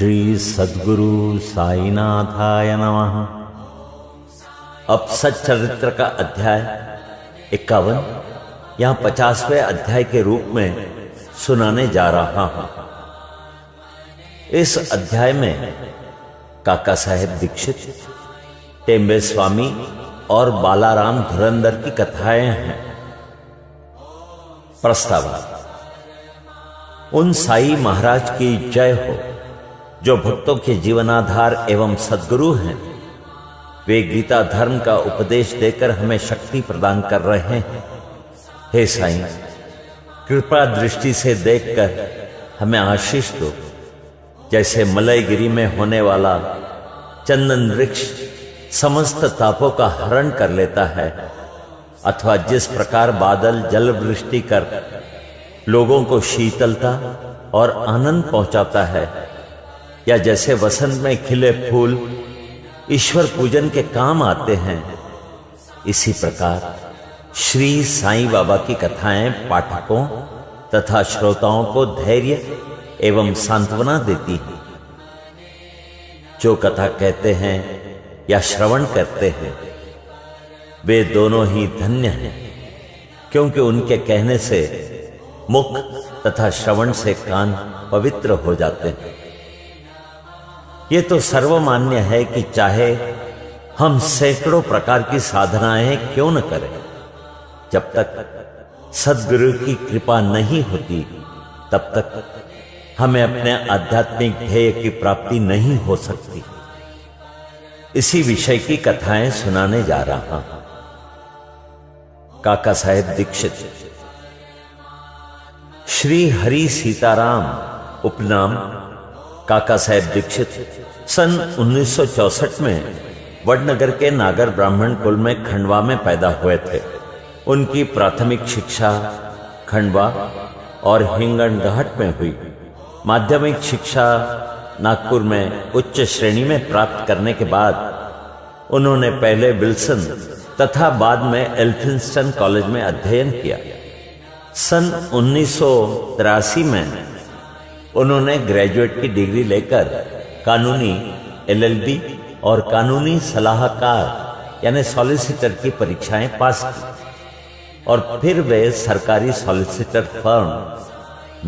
श्री सद्गुरु साईनाथाय नमः। अब सच्चरित्र का अध्याय 51 यहाँ 50वें अध्याय के रूप में सुनाने जा रहा हूं। इस अध्याय में काका साहेब दीक्षित, टेम्बे स्वामी और बालाराम धुरंधर की कथाएं हैं। प्रस्तावना। उन साई महाराज की जय हो जो भक्तों के जीवनाधार एवं सद्गुरु हैं। वे गीता धर्म का उपदेश देकर हमें शक्ति प्रदान कर रहे हैं। हे साईं, कृपा दृष्टि से देखकर हमें आशीष दो। जैसे मलयगिरी में होने वाला चंदन वृक्ष समस्त तापों का हरण कर लेता है, अथवा जिस प्रकार बादल जल वृष्टि कर लोगों को शीतलता और आनंद पहुंचाता है, या जैसे वसंत में खिले फूल ईश्वर पूजन के काम आते हैं, इसी प्रकार श्री साईं बाबा की कथाएं पाठकों तथा श्रोताओं को धैर्य एवं सांत्वना देती हैं। जो कथा कहते हैं या श्रवण करते हैं, वे दोनों ही धन्य हैं, क्योंकि उनके कहने से मुख तथा श्रवण से कान पवित्र हो जाते हैं। ये तो सर्वमान्य है कि चाहे हम सैकड़ों प्रकार की साधनाएं क्यों न करें, जब तक सद्गुरु की कृपा नहीं होती तब तक हमें अपने आध्यात्मिक ध्येय की प्राप्ति नहीं हो सकती। इसी विषय की कथाएं सुनाने जा रहा हूं। काका साहेब दीक्षित। श्री हरि सीताराम उपनाम काका साहेब दीक्षित सन 1964 में वडनगर के नागर ब्राह्मण कुल में खंडवा में पैदा हुए थे। उनकी प्राथमिक शिक्षा खंडवा और हिंगणघाट में हुई। माध्यमिक शिक्षा नागपुर में उच्च श्रेणी में प्राप्त करने के बाद उन्होंने पहले विल्सन तथा बाद में एल्फिंस्टन कॉलेज में अध्ययन किया। सन 1983 में उन्होंने ग्रेजुएट की डिग्री लेकर कानूनी LLB और कानूनी सलाहकार यानी सॉलिसिटर की परीक्षाएं पास की, और फिर वे सरकारी solicitor firm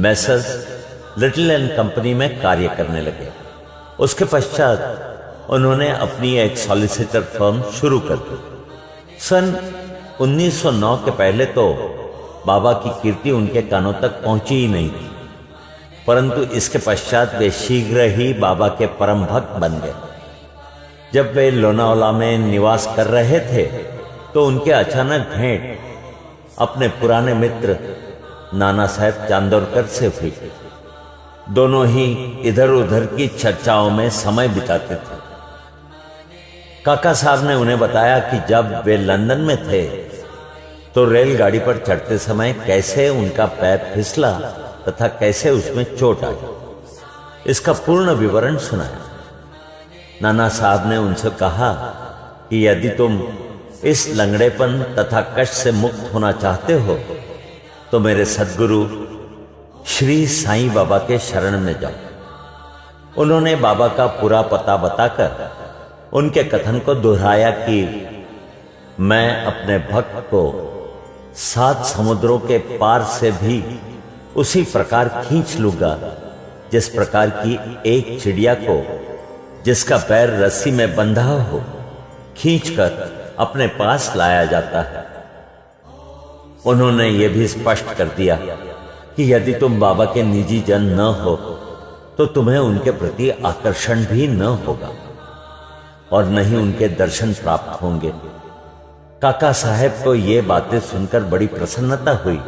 Messrs little and company में कार्य करने लगे। उसके पश्चात उन्होंने अपनी एक सॉलिसिटर फर्म शुरू कर दी। सन 1909 के पहले तो बाबा की कीर्ति उनके कानों तक पहुंची ही नहीं थी, परंतु इसके पश्चात वे शीघ्र ही बाबा के परम भक्त बन गए। जब वे लोनावाला में निवास कर रहे थे तो उनके अचानक भेंट अपने पुराने मित्र नाना साहेब चांदोरकर से हुई। दोनों ही इधर उधर की चर्चाओं में समय बिताते थे। काका साहब ने उन्हें बताया कि जब वे लंदन में थे तो रेलगाड़ी पर चढ़ते समय कैसे उनका पैर फिसला तथा कैसे उसमें चोट आई। इसका पूर्ण विवरण सुनाया। नाना साहब ने उनसे कहा कि यदि तुम इस लंगड़ेपन तथा कष्ट से मुक्त होना चाहते हो तो मेरे सद्गुरु श्री साईं बाबा के शरण में जाओ। उन्होंने बाबा का पूरा पता बताकर उनके कथन को दोहराया कि मैं अपने भक्त को 7 समुद्रों के पार से भी उसी प्रकार खींच लूंगा जिस प्रकार की एक चिड़िया को जिसका पैर रस्सी में बंधा हो खींचकर अपने पास लाया जाता है। उन्होंने ये भी स्पष्ट कर दिया कि यदि तुम बाबा के निजी जन न हो तो तुम्हें उनके प्रति आकर्षण भी न होगा और न ही उनके दर्शन प्राप्त होंगे। काका साहेब को ये बातें सुनकर बड़ी प्रसन्नता हुई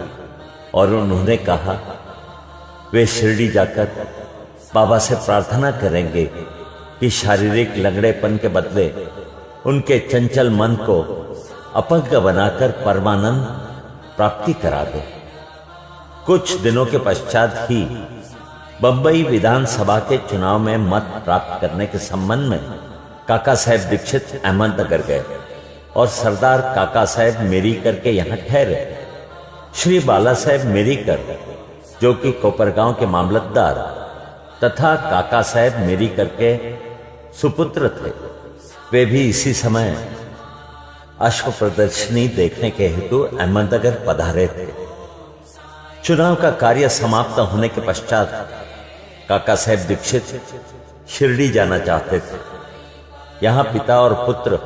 और उन्होंने कहा वे शिरडी जाकर बाबा से प्रार्थना करेंगे कि शारीरिक लंगड़ेपन के बदले उनके चंचल मन को अपंग बनाकर परमानंद प्राप्ति करा दे। कुछ दिनों के पश्चात ही बंबई विधानसभा के चुनाव में मत प्राप्त करने के संबंध में काका साहेब दीक्षित अहमदनगर गए और सरदार काका साहेब मेरीकर के यहाँ ठहरे। श्री बाला साहेब मेरीकर, जो कि कोपरगांव के मामलतदार तथा काका साहेब मेरीकर के सुपुत्र थे। वे भी इसी समय अश्व प्रदर्शनी देखने के हेतु अहमदनगर पधारे थे। चुनाव का कार्य समाप्त होने के पश्चात काका साहेब दीक्षित शिरडी जाना चाहते थे। यहाँ पिता और पुत्र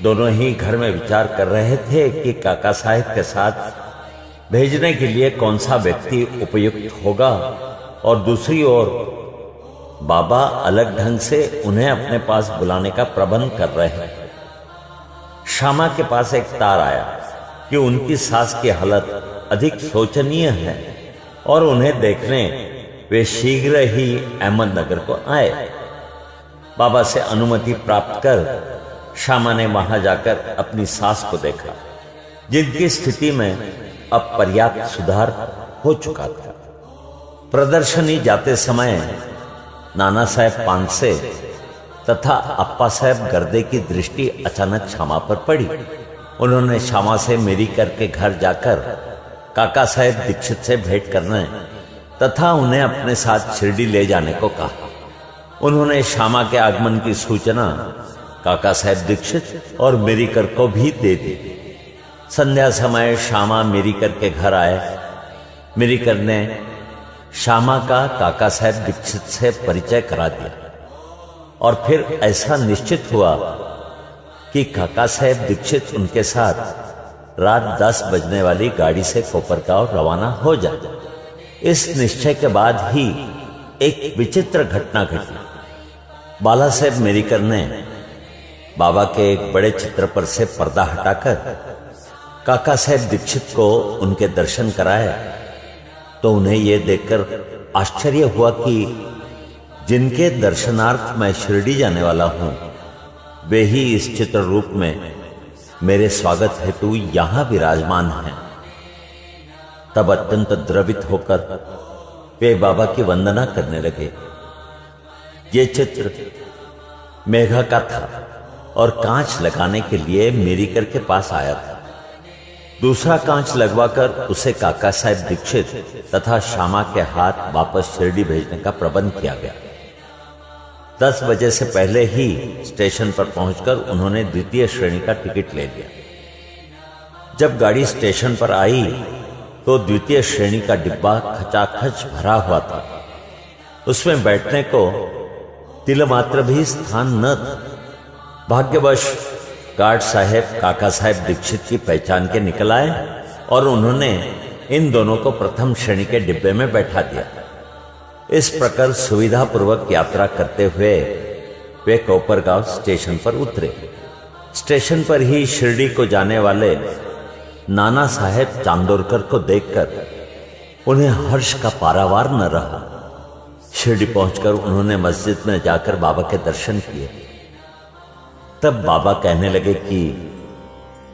दोनों ही घर में विचार कर रहे थे कि काका साहेब के साथ भेजने के लिए कौन सा व्यक्ति उपयुक्त होगा, और दूसरी ओर बाबा अलग ढंग से उन्हें अपने पास बुलाने का प्रबंध कर रहे हैं। श्यामा के पास एक तार आया कि उनकी सास की हालत अधिक शोचनीय है और उन्हें देखने वे शीघ्र ही अहमदनगर को आए। बाबा से अनुमति प्राप्त कर श्यामा ने वहां जाकर अपनी सास को देखा, जिनकी स्थिति में अब पर्याप्त सुधार हो चुका था। प्रदर्शनी जाते समय नाना साहेब पानसे तथा अप्पा साहेब गर्दे की दृष्टि अचानक श्यामा पर पड़ी। उन्होंने श्यामा से मेरीकर के घर जाकर काका साहेब दीक्षित से भेंट करने तथा उन्हें अपने साथ शिरडी ले जाने को कहा। उन्होंने श्यामा के आगमन की सूचना काका साहेब दीक्षित और मेरीकर को भी दे दी। संध्या समय श्यामा मेरीकर के घर आए। मेरीकर ने श्यामा का काका साहेब दीक्षित से परिचय करा दिया और फिर ऐसा निश्चित हुआ कि काका साहेब दीक्षित उनके साथ रात 10 बजने वाली गाड़ी से कोपरगांव रवाना हो जाए। इस निश्चय के बाद ही एक विचित्र घटना घटी। बाला साहेब मेरीकर ने बाबा के एक बड़े चित्र पर से पर्दा हटाकर काका साहेब दीक्षित को उनके दर्शन कराए, तो उन्हें यह देखकर आश्चर्य हुआ कि जिनके दर्शनार्थ मैं शिरडी जाने वाला हूं, वे ही इस चित्र रूप में मेरे स्वागत हेतु यहां विराजमान हैं। तब अत्यंत द्रवित होकर वे बाबा की वंदना करने लगे। ये चित्र मेघा का था और कांच लगाने के लिए मेरीकर के पास आया था। दूसरा कांच लगवाकर उसे काका साहेब दीक्षित तथा श्यामा के हाथ वापस शिरडी भेजने का प्रबंध किया गया। 10 बजे से पहले ही स्टेशन पर पहुंचकर उन्होंने द्वितीय श्रेणी का टिकट ले लिया। जब गाड़ी स्टेशन पर आई तो द्वितीय श्रेणी का डिब्बा खचाखच भरा हुआ था। उसमें बैठने को तिलमात्र भी स्थान न था। भाग्यवश गार्ड साहेब काका साहेब दीक्षित की पहचान के निकल आए और उन्होंने इन दोनों को प्रथम श्रेणी के डिब्बे में बैठा दिया। इस प्रकार सुविधापूर्वक यात्रा करते हुए वे कोपरगांव स्टेशन पर उतरे। स्टेशन पर ही शिरडी को जाने वाले नाना साहेब चांदोरकर को देखकर उन्हें हर्ष का पारावार न रहा। शिरडी पहुंचकर उन्होंने मस्जिद में जाकर बाबा के दर्शन किए। तब बाबा कहने लगे कि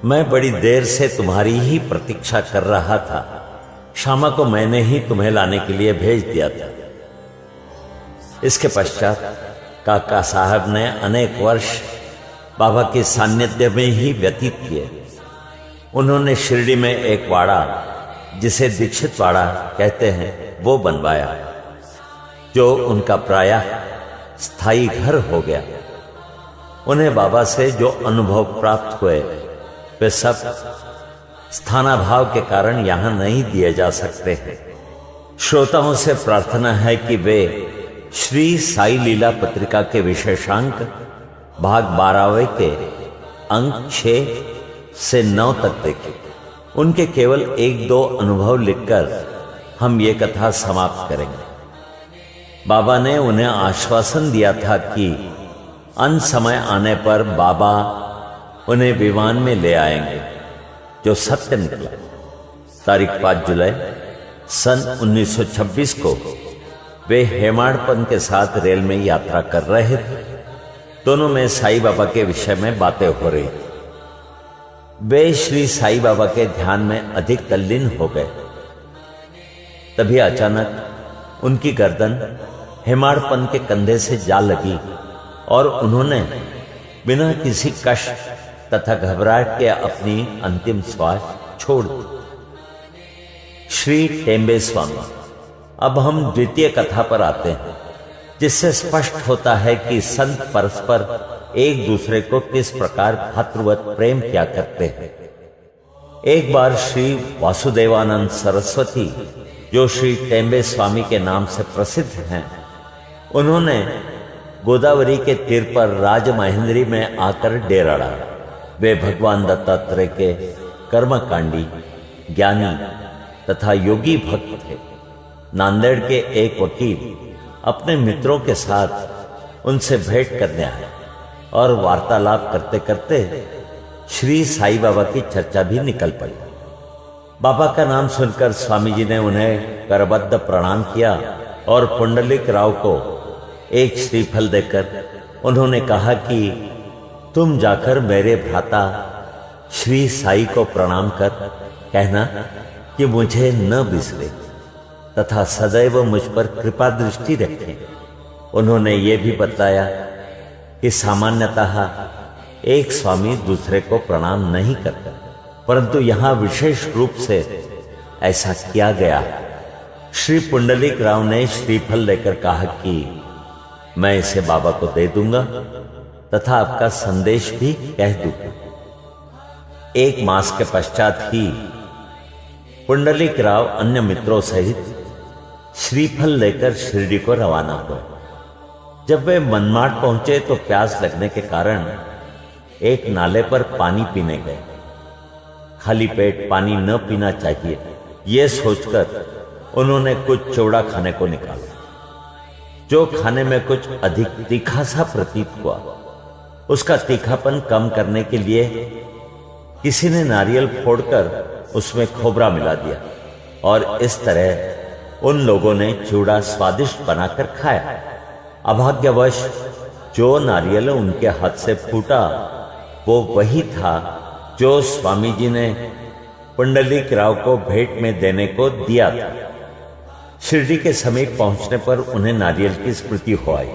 मैं बड़ी देर से तुम्हारी ही प्रतीक्षा कर रहा था। श्यामा को मैंने ही तुम्हें लाने के लिए भेज दिया था। इसके पश्चात काका साहब ने अनेक वर्ष बाबा के सान्निध्य में ही व्यतीत किए। उन्होंने शिरडी में एक वाड़ा, जिसे दीक्षित वाड़ा कहते हैं, वो बनवाया, जो उनका प्रायः स्थायी घर हो गया। उन्हें बाबा से जो अनुभव प्राप्त हुए वे सब स्थानाभाव के कारण यहां नहीं दिए जा सकते हैं। श्रोताओं से प्रार्थना है कि वे श्री साई लीला पत्रिका के विशेषांक भाग 12वें के अंक 6 से 9 तक देखें। उनके केवल 1-2 अनुभव लिखकर हम ये कथा समाप्त करेंगे। बाबा ने उन्हें आश्वासन दिया था कि अंत समय आने पर बाबा उन्हें विमान में ले आएंगे, जो सत्य निकला। तारीख 5 जुलाई सन 1926 को वे हेमाड़पन के साथ रेल में यात्रा कर रहे थे। दोनों में साईं बाबा के विषय में बातें हो रही थी। वे श्री साईं बाबा के ध्यान में अधिक तल्लीन हो गए। तभी अचानक उनकी गर्दन हेमाड़पन के कंधे से जा लगी और उन्होंने बिना किसी कष्ट तथा घबराहट के अपनी अंतिम श्वास छोड़ दी। श्री टेम्बे स्वामी। अब हम द्वितीय कथा पर आते हैं। जिससे स्पष्ट होता है कि संत परस्पर एक दूसरे को किस प्रकार भातृवत प्रेम किया करते हैं। एक बार श्री वासुदेवानंद सरस्वती, जो श्री टेम्बे स्वामी के नाम से प्रसिद्ध हैं, उन्होंने गोदावरी के तीर पर राजमहेंद्री में आकर डेरा डाला। वे भगवान दत्तात्रेय के कर्मकांडी, ज्ञानी तथा योगी भक्त थे। नांदेड़ के एक वकील अपने मित्रों के साथ उनसे भेंट करने आए और वार्तालाप करते करते श्री साईं बाबा की चर्चा भी निकल पड़ी। बाबा का नाम सुनकर स्वामी जी ने उन्हें करबद्ध प्रणाम किया और पुंडलिक राव को एक श्रीफल देकर उन्होंने कहा कि तुम जाकर मेरे भ्राता श्री साईं को प्रणाम कर कहना कि मुझे न बिसरे तथा सदैव मुझ पर कृपा दृष्टि रखें। उन्होंने ये भी बताया कि सामान्यतः एक स्वामी दूसरे को प्रणाम नहीं करता, परंतु यहां विशेष रूप से ऐसा किया गया। श्री पुंडलिक राव ने श्रीफल देकर कहा कि मैं इसे बाबा को दे दूंगा तथा आपका संदेश भी कह दूंगा। एक मास के पश्चात ही पुंडलिक राव अन्य मित्रों सहित श्रीफल लेकर शिरडी को रवाना हुए। जब वे मनमाड पहुंचे तो प्यास लगने के कारण एक नाले पर पानी पीने गए। खाली पेट पानी न पीना चाहिए, यह सोचकर उन्होंने कुछ चौड़ा खाने को निकाला, जो खाने में कुछ अधिक तीखा सा प्रतीत हुआ। उसका तीखापन कम करने के लिए किसी ने नारियल फोड़कर उसमें खोबरा मिला दिया और इस तरह उन लोगों ने चूड़ा स्वादिष्ट बनाकर खाया। अभाग्यवश जो नारियल उनके हाथ से फूटा वो वही था जो स्वामी जी ने पुंडलिक राव को भेंट में देने को दिया था। शिरडी के समीप पहुंचने पर उन्हें नारियल की स्मृति हो आई।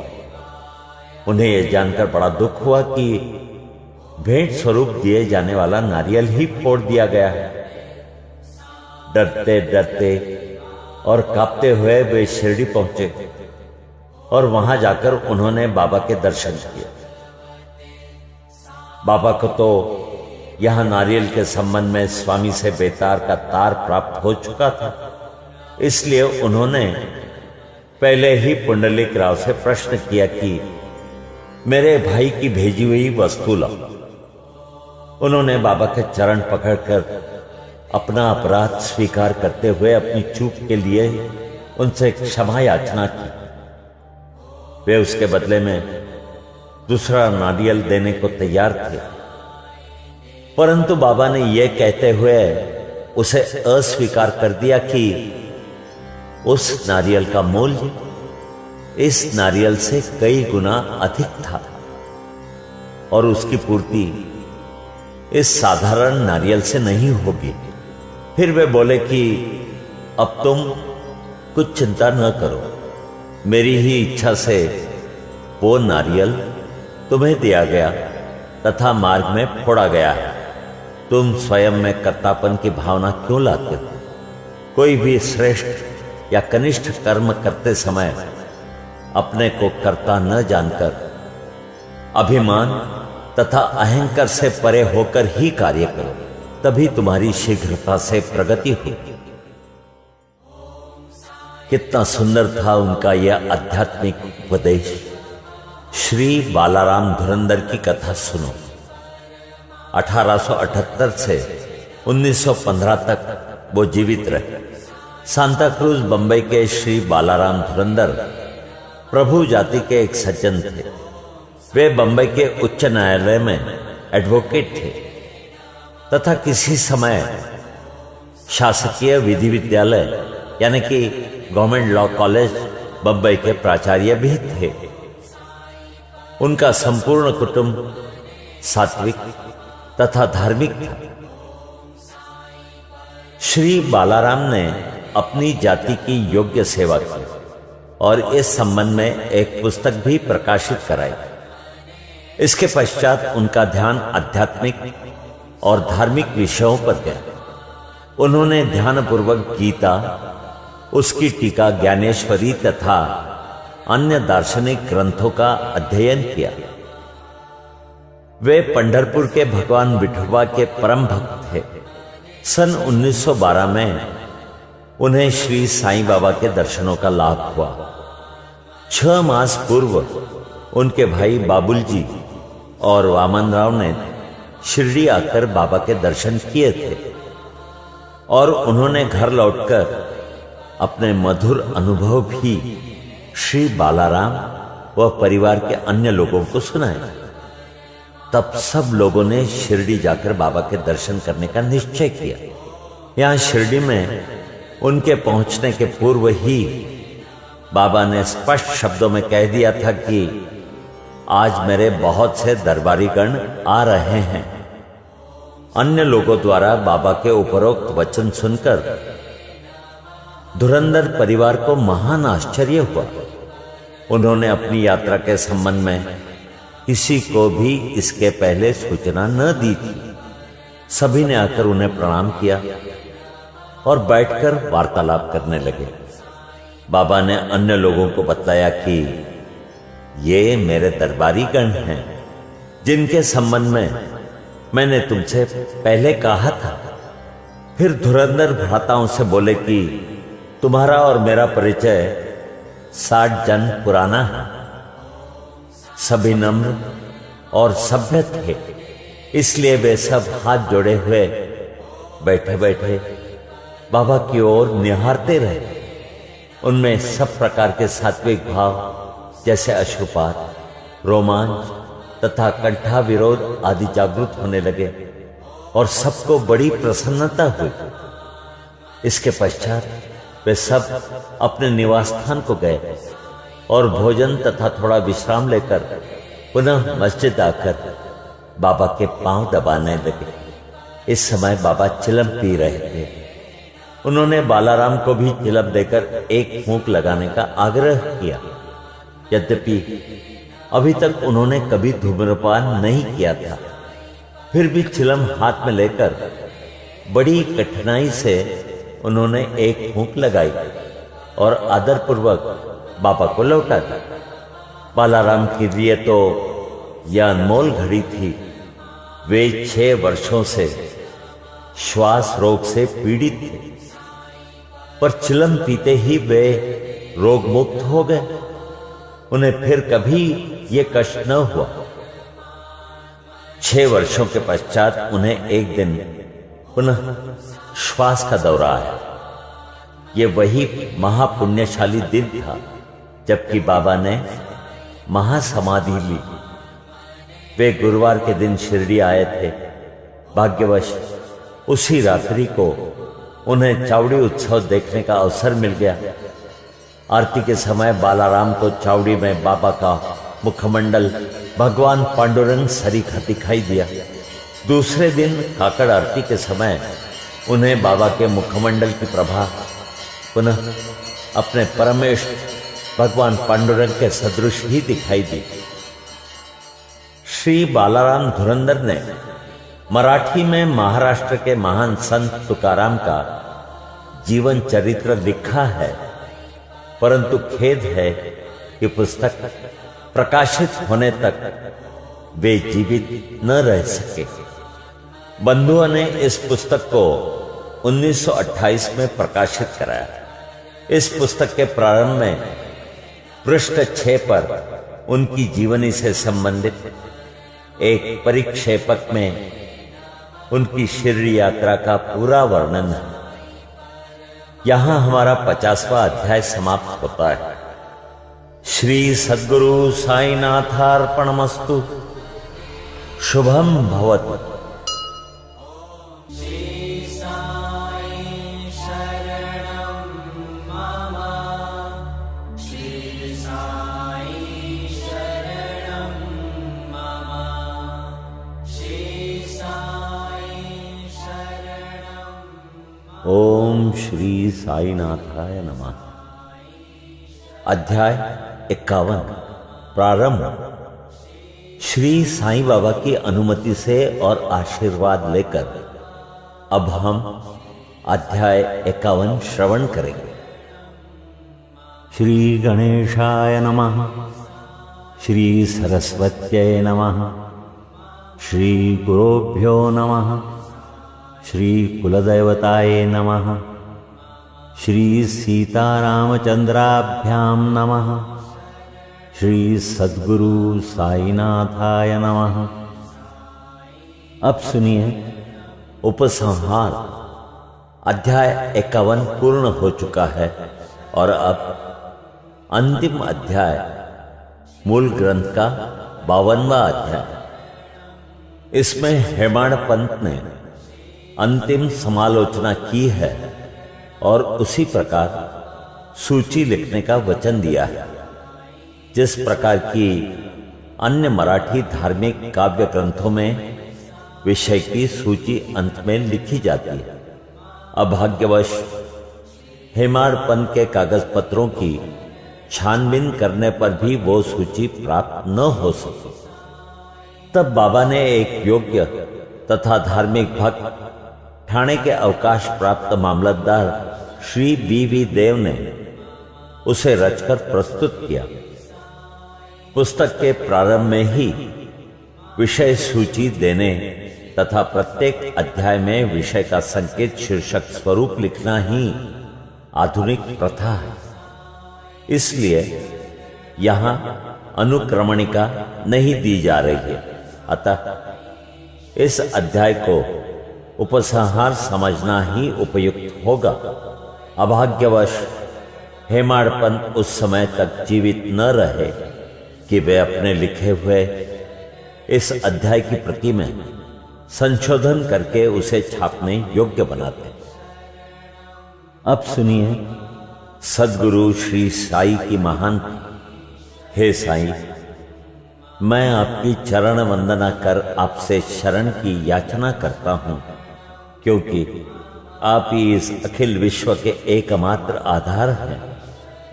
उन्हें यह जानकर बड़ा दुख हुआ कि भेंट स्वरूप दिए जाने वाला नारियल ही फोड़ दिया गया है। डरते डरते और कांपते हुए वे शिरडी पहुंचे और वहां जाकर उन्होंने बाबा के दर्शन किए। बाबा को तो यहां नारियल के संबंध में स्वामी से बेतार का तार प्राप्त हो चुका था, इसलिए उन्होंने पहले ही पुंडलिक राव से प्रश्न किया कि मेरे भाई की भेजी हुई वस्तु लाओ। उन्होंने बाबा के चरण पकड़कर अपना अपराध स्वीकार करते हुए अपनी चूक के लिए उनसे क्षमा याचना की। वे उसके बदले में दूसरा नारियल देने को तैयार थे, परंतु बाबा ने यह कहते हुए उसे अस्वीकार कर दिया कि उस नारियल का मूल्य इस नारियल से कई गुना अधिक था और उसकी पूर्ति इस साधारण नारियल से नहीं होगी। फिर वे बोले कि अब तुम कुछ चिंता न करो, मेरी ही इच्छा से वो नारियल तुम्हें दिया गया तथा मार्ग में फोड़ा गया है। तुम स्वयं में कर्तापन की भावना क्यों लाते हो? कोई भी श्रेष्ठ या कनिष्ठ कर्म करते समय अपने को कर्ता न जानकर अभिमान तथा अहंकार से परे होकर ही कार्य करो, तभी तुम्हारी शीघ्रता से प्रगति होगी। कितना सुंदर था उनका यह आध्यात्मिक उपदेश। श्री बालाराम धुरंधर की कथा सुनो। 1878 से 1915 तक वो जीवित रहे। सांता क्रूज बंबई के श्री बालाराम धुरंधर प्रभु जाति के एक सज्जन थे। वे बंबई के उच्च न्यायालय में एडवोकेट थे तथा किसी समय शासकीय विधि विद्यालय यानी कि गवर्नमेंट लॉ कॉलेज बंबई के प्राचार्य भी थे। उनका संपूर्ण कुटुंब सात्विक तथा धार्मिक था। श्री बालाराम ने अपनी जाति की योग्य सेवा की और इस संबंध में एक पुस्तक भी प्रकाशित कराई। इसके पश्चात उनका ध्यान आध्यात्मिक और धार्मिक विषयों पर गया। उन्होंने ध्यानपूर्वक गीता, उसकी टीका ज्ञानेश्वरी तथा अन्य दार्शनिक ग्रंथों का अध्ययन किया। वे पंढरपुर के भगवान विठोबा के परम भक्त थे। सन 1912 में उन्हें श्री साईं बाबा के दर्शनों का लाभ हुआ। 6 मास पूर्व उनके भाई बाबुल जी और वामन राव ने शिरडी आकर बाबा के दर्शन किए थे और उन्होंने घर लौटकर अपने मधुर अनुभव भी श्री बालाराम व परिवार के अन्य लोगों को सुनाए। तब सब लोगों ने शिरडी जाकर बाबा के दर्शन करने का निश्चय किया। यहां शिरडी में उनके पहुंचने के पूर्व ही बाबा ने स्पष्ट शब्दों में कह दिया था कि आज मेरे बहुत से दरबारी गण आ रहे हैं। अन्य लोगों द्वारा बाबा के उपरोक्त वचन सुनकर धुरंधर परिवार को महान आश्चर्य हुआ। उन्होंने अपनी यात्रा के संबंध में किसी को भी इसके पहले सूचना न दी थी। सभी ने आकर उन्हें प्रणाम किया और बैठकर वार्तालाप करने लगे। बाबा ने अन्य लोगों को बताया कि ये मेरे दरबारी गण हैं, जिनके संबंध में मैंने तुमसे पहले कहा था। फिर धुरंधर भ्राताओं से बोले कि तुम्हारा और मेरा परिचय 60 जन पुराना है। सभी नम्र और सभ्य थे, इसलिए वे सब हाथ जोड़े हुए बैठे बैठे बाबा की ओर निहारते रहे। उनमें सब प्रकार के सात्विक भाव जैसे अश्रुपात, रोमांच तथा कंठा विरोध आदि जागृत होने लगे और सबको बड़ी प्रसन्नता हुई। इसके पश्चात वे सब अपने निवास स्थान को गए और भोजन तथा थोड़ा विश्राम लेकर पुनः मस्जिद आकर बाबा के पांव दबाने लगे। इस समय बाबा चिलम पी रहे थे। उन्होंने बालाराम को भी चिलम देकर एक फूंक लगाने का आग्रह किया। यद्यपि अभी तक उन्होंने कभी धूम्रपान नहीं किया था, फिर भी चिलम हाथ में लेकर बड़ी कठिनाई से उन्होंने एक फूंक लगाई और आदरपूर्वक बाबा को लौटा दी। बालाराम के लिए तो यह अनमोल घड़ी थी। वे 6 वर्षों से श्वास रोग से पीड़ित थे, पर चिलम पीते ही वे रोग मुक्त हो गए। उन्हें फिर कभी ये कष्ट न हुआ। 6 वर्षों के पश्चात उन्हें एक दिन पुनः श्वास का दौरा आया। ये वही महापुण्यशाली दिन था जबकि बाबा ने महासमाधि ली। वे गुरुवार के दिन शिरडी आए थे। भाग्यवश उसी रात्रि को उन्हें चावड़ी उत्सव देखने का अवसर मिल गया। आरती के समय बालाराम को चावड़ी में बाबा का मुखमंडल भगवान पांडुरंग सरीखा दिखाई दिया। दूसरे दिन काकड़ आरती के समय उन्हें बाबा के मुखमंडल की प्रभा पुनः अपने परमेष्ठ भगवान पांडुरंग के सदृश ही दिखाई दी। श्री बालाराम धुरंधर ने मराठी में महाराष्ट्र के महान संत तुकाराम का जीवन चरित्र लिखा है, परंतु खेद है कि पुस्तक प्रकाशित होने तक वे जीवित न रह सके। बंधुओं ने इस पुस्तक को 1928 में प्रकाशित कराया। इस पुस्तक के प्रारंभ में पृष्ठ 6 पर उनकी जीवनी से संबंधित एक परिक्षेपक में उनकी शिरडी यात्रा का पूरा वर्णन है। यहां हमारा 50वां अध्याय समाप्त होता है। श्री सद्गुरु साईनाथार्पणमस्तु। शुभम भवतु। ओम श्री साईनाथाय नमः। अध्याय 51 प्रारंभ। श्री साईं बाबा की अनुमति से और आशीर्वाद लेकर अब हम अध्याय 51 श्रवण करेंगे। श्री गणेशाय नमः। श्री सरस्वत्यै नमः। श्री गुरुभ्यो नमः। श्री कुलदेवताय नमः। श्री सीतारामचंद्राभ्यां नमः। श्री सद्गुरु साईनाथाय नमः। अब सुनिए उपसंहार। अध्याय 51 पूर्ण हो चुका है और अब अंतिम अध्याय मूल ग्रंथ का 52वां अध्याय। इसमें हेमाड़ पंत ने अंतिम समालोचना की है और उसी प्रकार सूची लिखने का वचन दिया है जिस प्रकार की अन्य मराठी धार्मिक काव्य ग्रंथों में विषय की सूची अंत में लिखी जाती है। अभाग्यवश हेमाड़ पंत के कागज पत्रों की छानबीन करने पर भी वो सूची प्राप्त न हो सकी। तब बाबा ने एक योग्य तथा धार्मिक भक्त ठाणे के अवकाश प्राप्त मामलतदार श्री बी.वी. देव ने उसे रचकर प्रस्तुत किया। पुस्तक के प्रारंभ में ही विषय सूची देने तथा प्रत्येक अध्याय में विषय का संकेत शीर्षक स्वरूप लिखना ही आधुनिक प्रथा है। इसलिए यहां अनुक्रमणिका नहीं दी जा रही है। अतः इस अध्याय को उपसंहार समझना ही उपयुक्त होगा। अभाग्यवश हेमाड़ पंत उस समय तक जीवित न रहे कि वे अपने लिखे हुए इस अध्याय की प्रति में संशोधन करके उसे छापने योग्य बनाते। अब सुनिए सद्गुरु श्री साई की महान। हे साई, मैं आपकी चरण वंदना कर आपसे शरण की याचना करता हूं, क्योंकि आप ही इस अखिल विश्व के एकमात्र आधार हैं।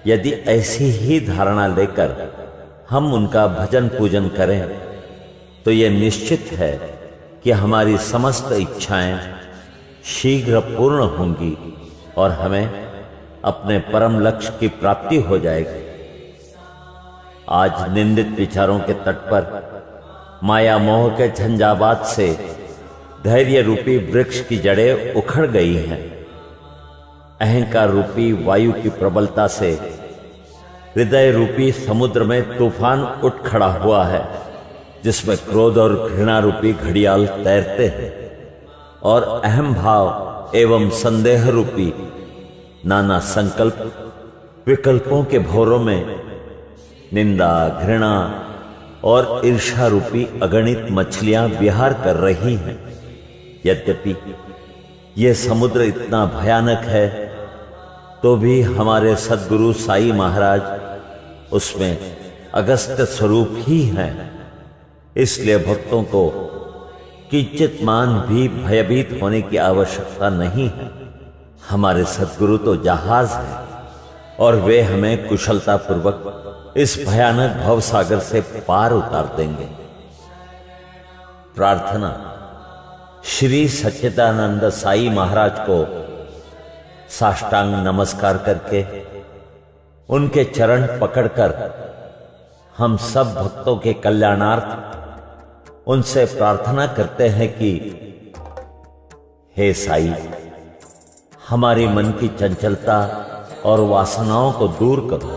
यदि ऐसी ही धारणा लेकर हम उनका भजन पूजन करें तो यह निश्चित है कि हमारी समस्त इच्छाएं शीघ्र पूर्ण होंगी और हमें अपने परम लक्ष्य की प्राप्ति हो जाएगी। आज निंदित विचारों के तट पर माया मोह के झंझावात से धैर्य रूपी वृक्ष की जड़ें उखड़ गई हैं। अहंकार रूपी वायु की प्रबलता से हृदय रूपी समुद्र में तूफान उठ खड़ा हुआ है, जिसमें क्रोध और घृणा रूपी घड़ियाल तैरते हैं और अहम भाव एवं संदेह रूपी नाना संकल्प विकल्पों के भौरों में निंदा, घृणा और ईर्ष्या रूपी अगणित मछलियां विहार कर रही हैं। यद्यपि यह समुद्र इतना भयानक है तो भी हमारे सद्गुरु साई महाराज उसमें अगस्त्य स्वरूप ही हैं। इसलिए भक्तों को किंचित मान भी भयभीत होने की आवश्यकता नहीं है। हमारे सद्गुरु तो जहाज हैं और वे हमें कुशलता पूर्वक इस भयानक भवसागर से पार उतार देंगे। प्रार्थना। श्री सच्चिदानंद साई महाराज को साष्टांग नमस्कार करके उनके चरण पकड़कर हम सब भक्तों के कल्याणार्थ उनसे प्रार्थना करते हैं कि हे साई, हमारी मन की चंचलता और वासनाओं को दूर करो।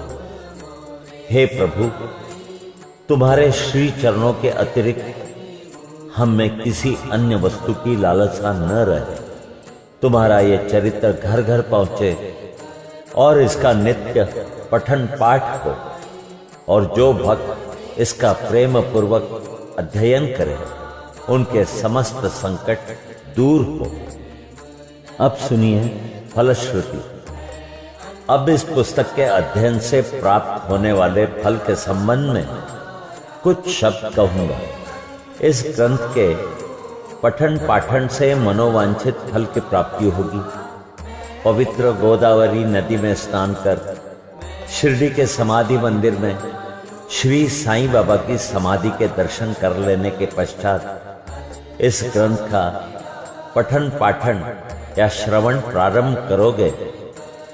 हे प्रभु, तुम्हारे श्री चरणों के अतिरिक्त हम में किसी अन्य वस्तु की लालसा न रहे। तुम्हारा यह चरित्र घर घर पहुंचे और इसका नित्य पठन पाठ हो, और जो भक्त इसका प्रेम पूर्वक अध्ययन करें उनके समस्त संकट दूर हो। अब सुनिए फलश्रुति। अब इस पुस्तक के अध्ययन से प्राप्त होने वाले फल के संबंध में कुछ शब्द कहूंगा। इस ग्रंथ के पठन पाठन से मनोवांछित फल की प्राप्ति होगी। पवित्र गोदावरी नदी में स्नान कर शिरडी के समाधि मंदिर में श्री साईं बाबा की समाधि के दर्शन कर लेने के पश्चात इस ग्रंथ का पठन पाठन या श्रवण प्रारंभ करोगे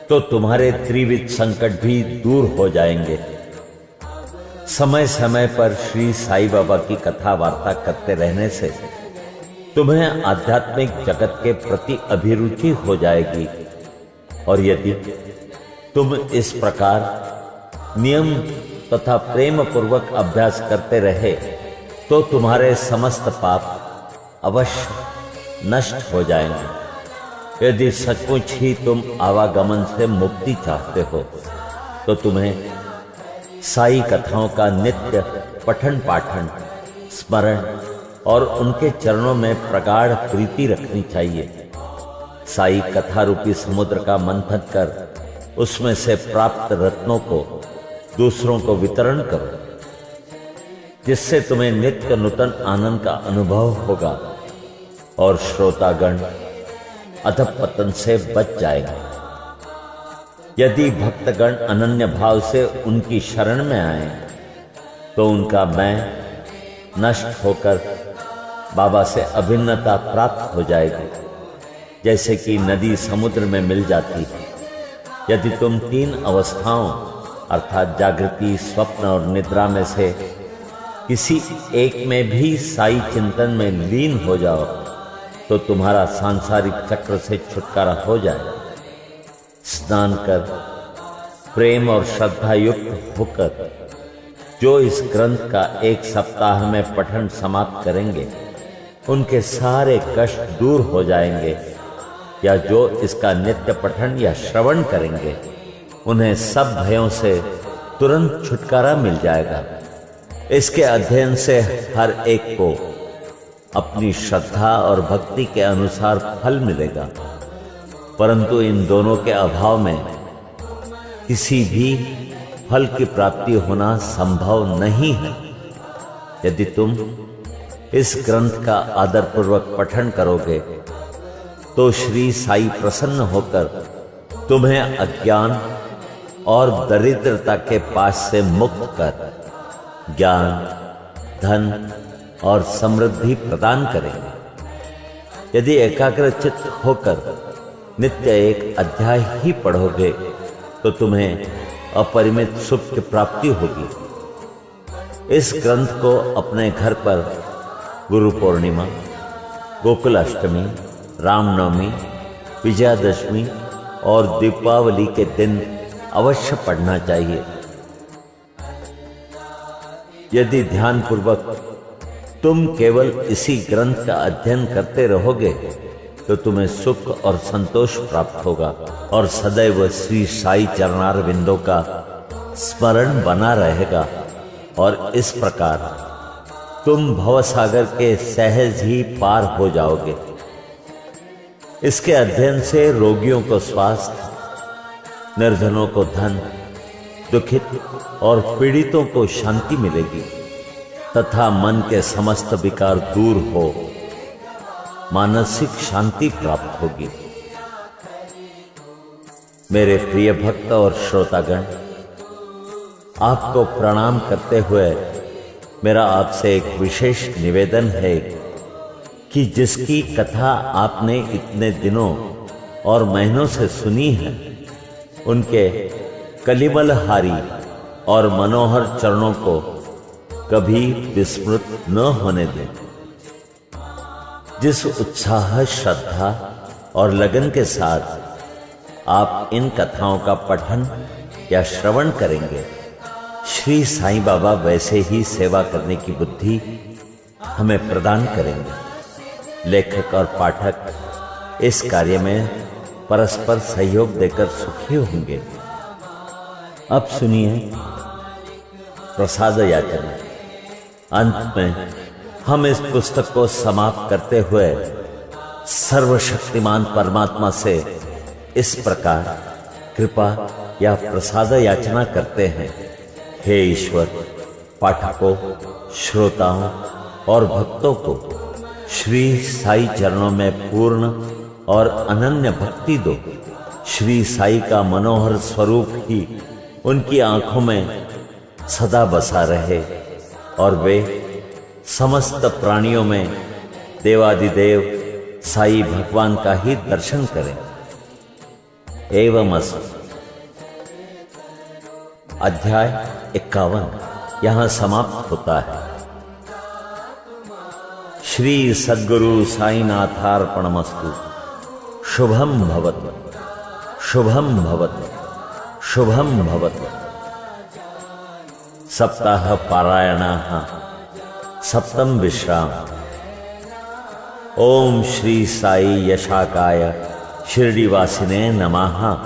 तो तुम्हारे त्रिविध संकट भी दूर हो जाएंगे। समय समय पर श्री साईं बाबा की कथा वार्ता करते रहने से तुम्हें आध्यात्मिक जगत के प्रति अभिरुचि हो जाएगी, और यदि तुम इस प्रकार नियम तथा प्रेम पूर्वक अभ्यास करते रहे तो तुम्हारे समस्त पाप अवश्य नष्ट हो जाएंगे। यदि सचमुच ही तुम आवागमन से मुक्ति चाहते हो तो तुम्हें साई कथाओं का नित्य पठन पाठन, स्मरण और उनके चरणों में प्रगाढ़ प्रीति रखनी चाहिए। साई कथा रूपी समुद्र का मंथन कर उसमें से प्राप्त रत्नों को दूसरों को वितरण करो, जिससे तुम्हें नित्य नूतन आनंद का अनुभव होगा और श्रोतागण अधपतन से बच जाएंगे। यदि भक्तगण अनन्य भाव से उनकी शरण में आए तो उनका मैं नष्ट होकर बाबा से अभिन्नता प्राप्त हो जाएगी, जैसे कि नदी समुद्र में मिल जाती है। यदि तुम तीन अवस्थाओं अर्थात जागृति, स्वप्न और निद्रा में से किसी एक में भी साई चिंतन में लीन हो जाओ तो तुम्हारा सांसारिक चक्र से छुटकारा हो जाए। स्नान कर प्रेम और श्रद्धा युक्त होकर जो इस ग्रंथ का 1 सप्ताह में पठन समाप्त करेंगे उनके सारे कष्ट दूर हो जाएंगे, या जो इसका नित्य पठन या श्रवण करेंगे उन्हें सब भयों से तुरंत छुटकारा मिल जाएगा। इसके अध्ययन से हर एक को अपनी श्रद्धा और भक्ति के अनुसार फल मिलेगा, परंतु इन दोनों के अभाव में किसी भी फल की प्राप्ति होना संभव नहीं है। यदि तुम इस ग्रंथ का आदरपूर्वक पठन करोगे तो श्री साई प्रसन्न होकर तुम्हें अज्ञान और दरिद्रता के पास से मुक्त कर ज्ञान, धन और समृद्धि प्रदान करेंगे। यदि एकाग्र चित्त होकर नित्य एक अध्याय ही पढ़ोगे तो तुम्हें अपरिमित सुख की प्राप्ति होगी। इस ग्रंथ को अपने घर पर गुरु पूर्णिमा, गोकुलाष्टमी, रामनवमी, विजयादशमी और दीपावली के दिन अवश्य पढ़ना चाहिए। यदि ध्यानपूर्वक तुम केवल इसी ग्रंथ का अध्ययन करते रहोगे तो तुम्हें सुख और संतोष प्राप्त होगा और सदैव श्री साई चरणार विंदों का स्मरण बना रहेगा, और इस प्रकार तुम भवसागर के सहज ही पार हो जाओगे। इसके अध्ययन से रोगियों को स्वास्थ्य, निर्धनों को धन, दुखित और पीड़ितों को शांति मिलेगी तथा मन के समस्त विकार दूर हो मानसिक शांति प्राप्त होगी। मेरे प्रिय भक्त और श्रोतागण, आपको प्रणाम करते हुए मेरा आपसे एक विशेष निवेदन है कि जिसकी कथा आपने इतने दिनों और महीनों से सुनी है, उनके कलिमलहारी और मनोहर चरणों को कभी विस्मृत न होने दें। जिस उत्साह, श्रद्धा और लगन के साथ आप इन कथाओं का पठन या श्रवण करेंगे, श्री साईं बाबा वैसे ही सेवा करने की बुद्धि हमें प्रदान करेंगे। लेखक और पाठक इस कार्य में परस्पर सहयोग देकर सुखी होंगे। अब सुनिए प्रसाद याचना। अंत में हम इस पुस्तक को समाप्त करते हुए सर्वशक्तिमान परमात्मा से इस प्रकार कृपा या प्रसाद याचना करते हैं। हे ईश्वर, पाठकों, श्रोताओं और भक्तों को श्री साई चरणों में पूर्ण और अनन्य भक्ति दो। श्री साई का मनोहर स्वरूप ही उनकी आंखों में सदा बसा रहे और वे समस्त प्राणियों में देवादिदेव साई भगवान का ही दर्शन करें। एवं अस्तु। अध्याय 51 यहां समाप्त होता है। श्री सद्गुरु साईनाथार्पणमस्तु। शुभम भवतु, शुभम भवतु, शुभम भवतु। सप्ताह पारायणाः सप्तम विश्राम। ओम श्री साई यशाकाय शिरडीवासिने नमः।